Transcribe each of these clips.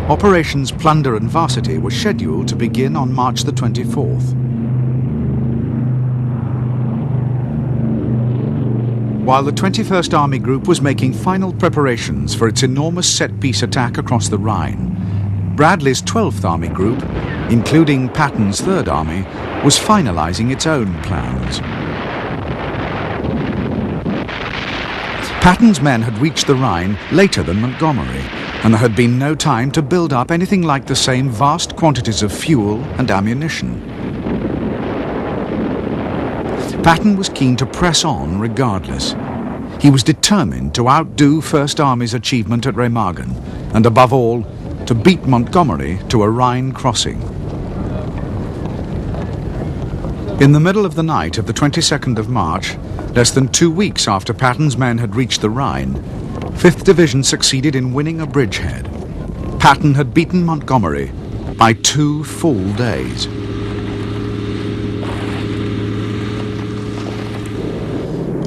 Operations Plunder and Varsity was scheduled to begin on March the 24th. While the 21st Army Group was making final preparations for its enormous set-piece attack across the Rhine, Bradley's 12th Army Group, including Patton's Third Army, was finalizing its own plans. Patton's men had reached the Rhine later than Montgomery, and there had been no time to build up anything like the same vast quantities of fuel and ammunition. Patton was keen to press on regardless. He was determined to outdo First Army's achievement at Remagen, and above all, to beat Montgomery to a Rhine crossing. In the middle of the night of the 22nd of March, less than 2 weeks after Patton's men had reached the Rhine, 5th Division succeeded in winning a bridgehead. Patton had beaten Montgomery by 2 full days.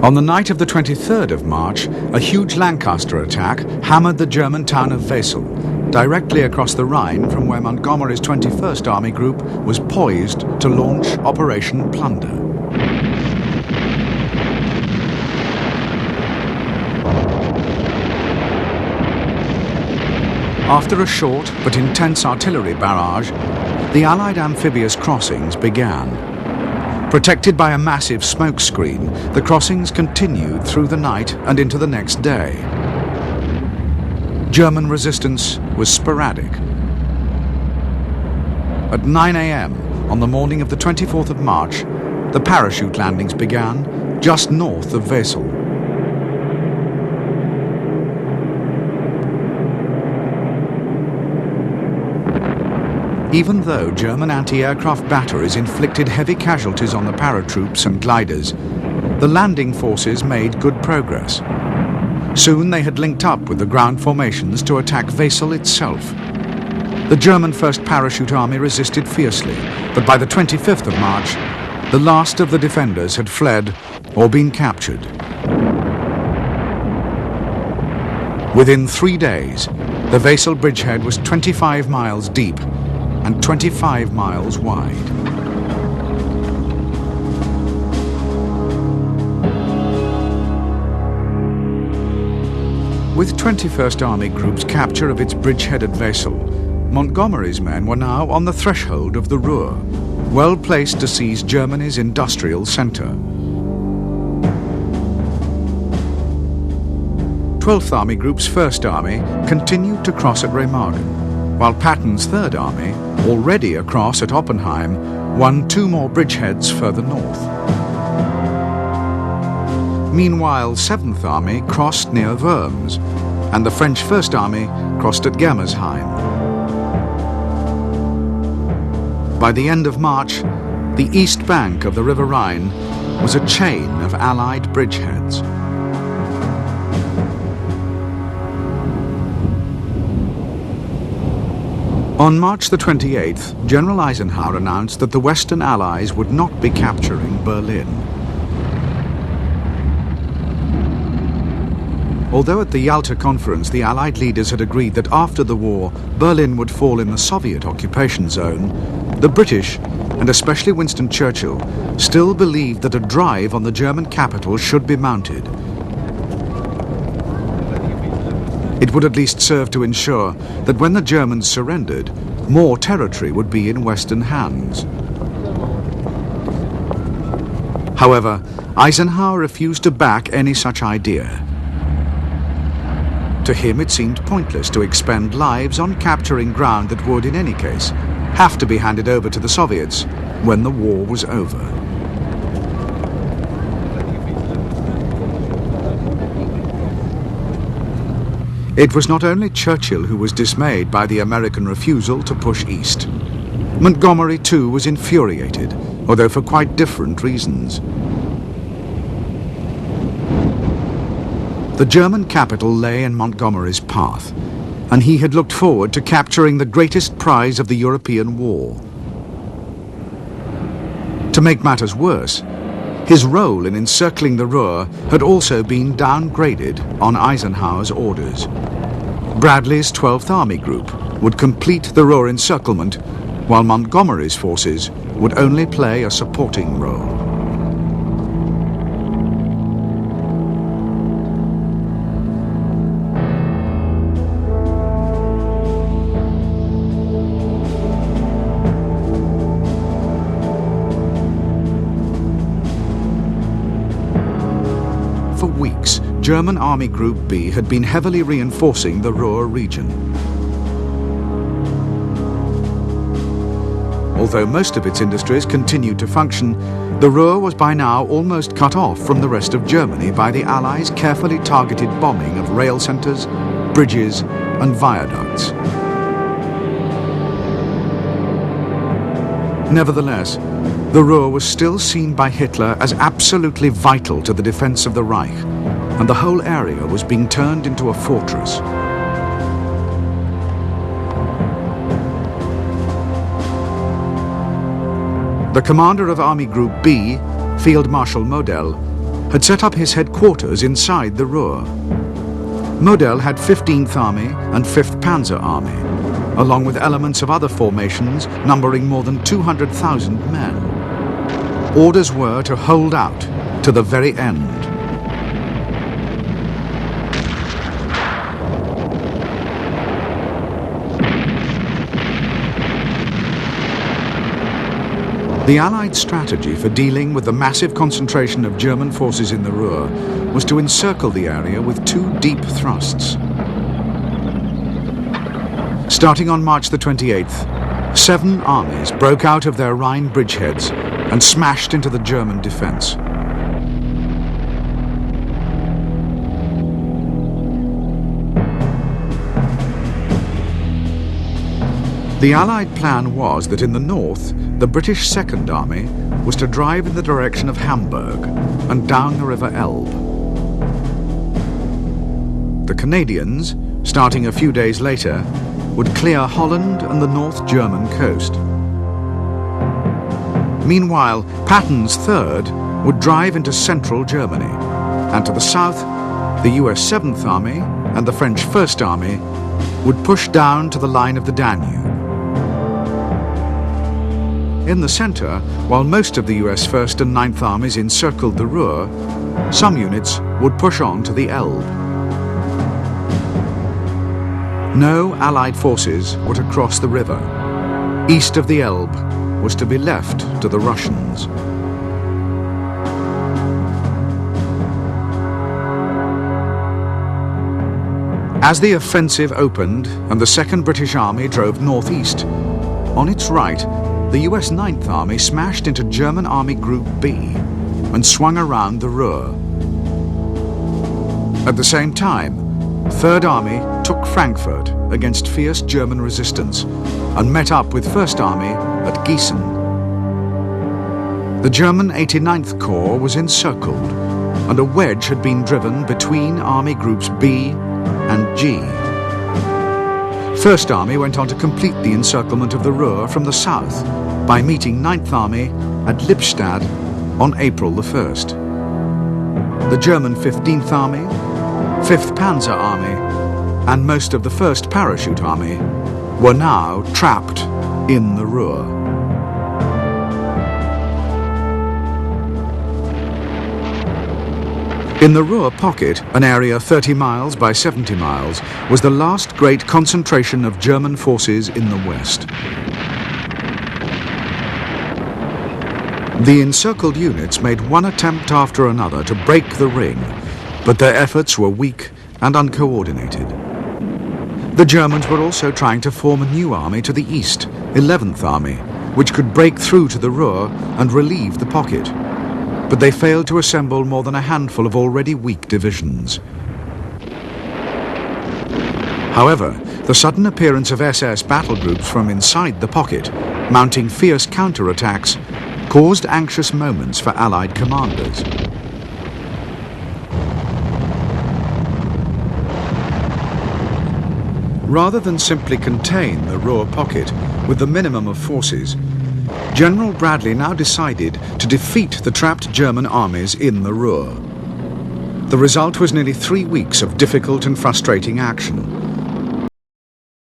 On the night of the 23rd of March, a huge Lancaster attack hammered the German town of Wesel, directly across the Rhine from where Montgomery's 21st Army Group was poised to launch Operation Plunder. After a short but intense artillery barrage, the Allied amphibious crossings began. Protected by a massive smoke screen, the crossings continued through the night and into the next day. German resistance was sporadic. At 9 a.m. on the morning of the 24th of March, the parachute landings began just north of Wesel. Even though German anti-aircraft batteries inflicted heavy casualties on the paratroops and gliders, the landing forces made good progress. Soon they had linked up with the ground formations to attack Wesel itself. The German 1st Parachute Army resisted fiercely, but by the 25th of March, the last of the defenders had fled or been captured. Within 3 days, the Wesel bridgehead was 25 miles deep and 25 miles wide. With 21st Army Group's capture of its bridgehead at Wesel, Montgomery's men were now on the threshold of the Ruhr, well placed to seize Germany's industrial center. 12th Army Group's 1st Army continued to cross at Remagen, while Patton's 3rd Army, already across at Oppenheim, won 2 more bridgeheads further north. Meanwhile, 7th Army crossed near Worms, and the French 1st Army crossed at Germersheim. By the end of March, the east bank of the River Rhine was a chain of Allied bridgeheads. On March the 28th, General Eisenhower announced that the Western Allies would not be capturing Berlin. Although at the Yalta Conference the Allied leaders had agreed that after the war Berlin would fall in the Soviet occupation zone, the British, and especially Winston Churchill, still believed that a drive on the German capital should be mounted. It would at least serve to ensure that when the Germans surrendered, more territory would be in Western hands. However, Eisenhower refused to back any such idea. To him, it seemed pointless to expend lives on capturing ground that would, in any case, have to be handed over to the Soviets when the war was over. It was not only Churchill who was dismayed by the American refusal to push east. Montgomery, too, was infuriated, although for quite different reasons. The German capital lay in Montgomery's path, and he had looked forward to capturing the greatest prize of the European war. To make matters worse, his role in encircling the Ruhr had also been downgraded on Eisenhower's orders. Bradley's 12th Army Group, would complete the Ruhr encirclement, while Montgomery's forces would only play a supporting role. For weeks, German Army Group B had been heavily reinforcing the Ruhr region. Although most of its industries continued to function, the Ruhr was by now almost cut off from the rest of Germany by the Allies' carefully targeted bombing of rail centres, bridges and viaducts. Nevertheless, the Ruhr was still seen by Hitler as absolutely vital to the defence of the Reich, and the whole area was being turned into a fortress. The commander of Army Group B, Field Marshal Model, had set up his headquarters inside the Ruhr. Model had 15th Army and 5th Panzer Army, along with elements of other formations numbering more than 200,000 men. Orders were to hold out to the very end. The Allied strategy for dealing with the massive concentration of German forces in the Ruhr was to encircle the area with two deep thrusts. Starting on March the 28th, 7 armies broke out of their Rhine bridgeheads and smashed into the German defence. The Allied plan was that in the north, the British Second Army was to drive in the direction of Hamburg and down the River Elbe. The Canadians, starting a few days later, would clear Holland and the North German coast. Meanwhile, Patton's Third would drive into central Germany, and to the south, the US 7th Army and the French First Army would push down to the line of the Danube. In the centre, while most of the US 1st and 9th Armies encircled the Ruhr, some units would push on to the Elbe. No Allied forces were to cross the river. East of the Elbe was to be left to the Russians. As the offensive opened and the 2nd British Army drove northeast, on its right, the US 9th Army smashed into German Army Group B and swung around the Ruhr. At the same time, 3rd Army took Frankfurt against fierce German resistance and met up with 1st Army at Gießen. The German 89th Corps was encircled, and a wedge had been driven between Army Groups B and G. 1st Army went on to complete the encirclement of the Ruhr from the south by meeting 9th Army at Lippstadt on April the 1st. The German 15th Army, 5th Panzer Army, and most of the 1st Parachute Army were now trapped in the Ruhr. In the Ruhr pocket, an area 30 miles by 70 miles, was the last great concentration of German forces in the West. The encircled units made one attempt after another to break the ring, but their efforts were weak and uncoordinated. The Germans were also trying to form a new army to the east, 11th Army, which could break through to the Ruhr and relieve the pocket. But they failed to assemble more than a handful of already weak divisions. However, the sudden appearance of SS battle groups from inside the pocket, mounting fierce counterattacks, caused anxious moments for Allied commanders. Rather than simply contain the Ruhr pocket with the minimum of forces, General Bradley now decided to defeat the trapped German armies in the Ruhr. The result was nearly 3 weeks of difficult and frustrating action.